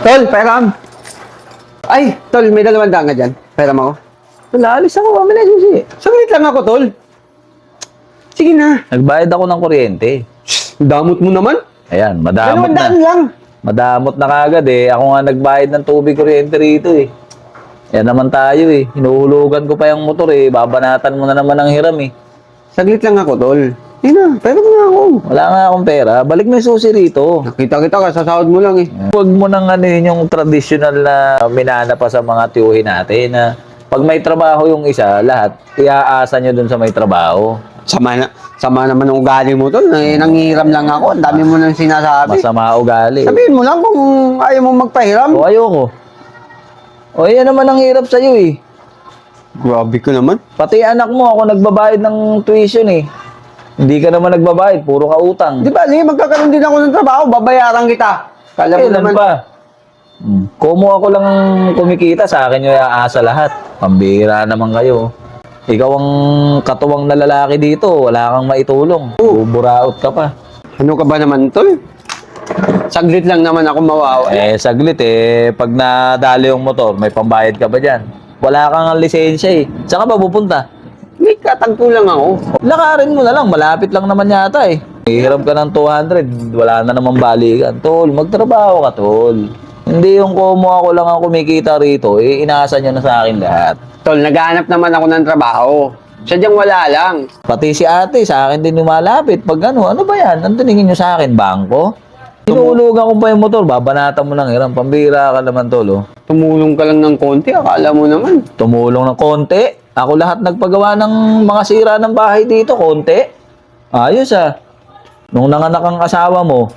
Tol, peram. Ay, tol, may 200 ka dyan. Peram ako. Tol, alis ako. Mamaya susi. Saglit lang ako, tol. Sige na. Nagbayad ako ng kuryente. Damot mo naman. Ayan, madamot 200 na. lang. Madamot na kagad eh. Ako nga nagbayad ng tubig kuryente rito eh. Yan naman tayo eh. Hinuhulugan ko pa yung motor eh. Babanatan mo na naman ang hiram eh. Saglit lang ako, tol. Sige na, peram na ako. Wala nga akong pera. Balik mo yung susi rito. Nakita kita ka, sasahod mo lang eh. Huwag mo nang ano yun, yung traditional na minana pa sa mga tiyuhin natin na pag may trabaho yung isa, lahat, iaasa nyo dun sa may trabaho. Sama naman ang ugali mo, tol. Nanghihiram lang ako. Ang dami mo nang sinasabi. Masama ugali. Sabihin mo lang kung ayaw mo magpahiram. O ayoko. O yan naman ang hirap sa'yo eh. Grabe ka naman. Pati anak mo, ako nagbabayad ng tuition eh. Hindi ka naman nagbabayad, puro ka utang. Di ba, sige, magkakaroon din ako ng trabaho. Babayaran kita. Kala mo Kailan naman. pa? Kumo ako lang ang kumikita, sa akin yung aasa lahat. Pambira naman kayo. Ikaw ang katuwang na lalaki dito, wala kang maitulong. Buburaot ka pa. Ano ka ba naman, tol? Saglit lang naman ako mawawa. Saglit eh, pag nadali yung motor, may pambayad ka ba dyan? Wala kang lisensya eh. Saan ka ba pupunta? May katagpo lang ako. Lakarin mo na lang, malapit lang naman yata eh. Hiram ka ng 200, wala na naman balikan. Tol, magtrabaho ka, tol. Hindi yung kumo ako lang ang kumikita rito, eh, inaasa nyo na sa akin lahat. Tol, naghahanap naman ako ng trabaho. Sadyang wala lang. Pati si ate, sa akin din lumalapit. Pag ano ba yan? Ang tiningin nyo sa akin, bangko? Inuulugan ko pa yung motor, babanatan mo ng hiram. Pambira ka naman, tol, oh. Tumulong ka lang ng konti, akala mo naman. Tumulong ng konti. Ako lahat nagpagawa ng mga sira ng bahay dito, konti. Ayos ah. Nung nanganak ang asawa mo,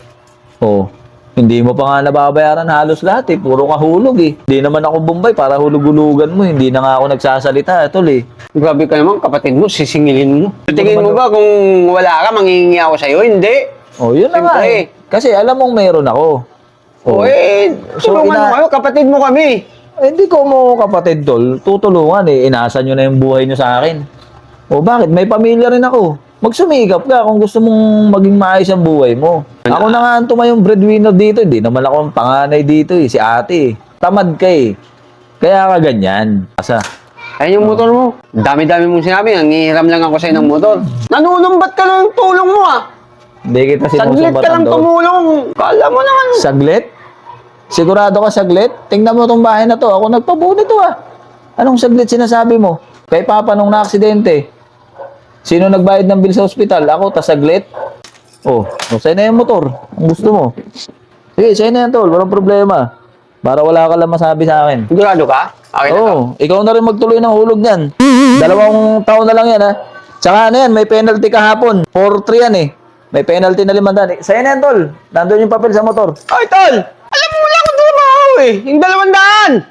oh, hindi mo pa nga nababayaran halos lahat eh. Puro kahulog eh. Hindi naman ako Bombay para hulug-hulugan mo. Hindi na nga ako nagsasalita, tol eh. Grabe ka naman, kapatid mo, sisingilin mo. Tingin mo ba kung wala ka, manghihingi ako sa'yo? Hindi. Oh, yun na nga Siyempre. eh. Kasi alam mong meron ako. O tulungan mo kayo, kapatid mo kami. Hindi ko mo kapatid, tol. Tutulungan eh. Inasa nyo na yung buhay nyo sa akin. O bakit? May pamilya rin ako. Magsumikap ka kung gusto mong maging maayos ang buhay mo. Ako na nga ang tumayong breadwinner dito. Hindi naman ako ang panganay dito eh. Si ate eh. Tamad ka eh. Kaya ka ganyan. Asa? Ayun yung motor mo. Dami-dami mong sinabi, nangihiram lang ako sa'yo ng motor. Nanunumbat ka lang ng tulong mo ah. Hindi kita Saglit ka lang sinusumbatan, tol. tumulong. Kala mo naman. Saglit? Sigurado ka saglit? Tingnan mo tong bahay na to. Ako nagpabuo nito ah. Anong saglit sinasabi mo? Kay Papa nung na-aksidente. Sino nagbayad ng bill sa ospital? Ako, tas saglit? Oh, sa'yo na yung motor. Ang gusto mo. Sige, sa'yo na yan, tol. Walang problema. Para wala ka lang masabi sa akin. Sigurado ka? Okay na to. Oo, ikaw na rin magtuloy ng hulog niyan. 2 taon na lang yan ha. Tsaka ano yan, may penalty kahapon. 4-3 yan eh. May penalty na 500. Sa'yo na yan, tol. Nandun yung papel sa motor. Ay, tol! Alam mo, wala akong trabaho eh. Yung 200!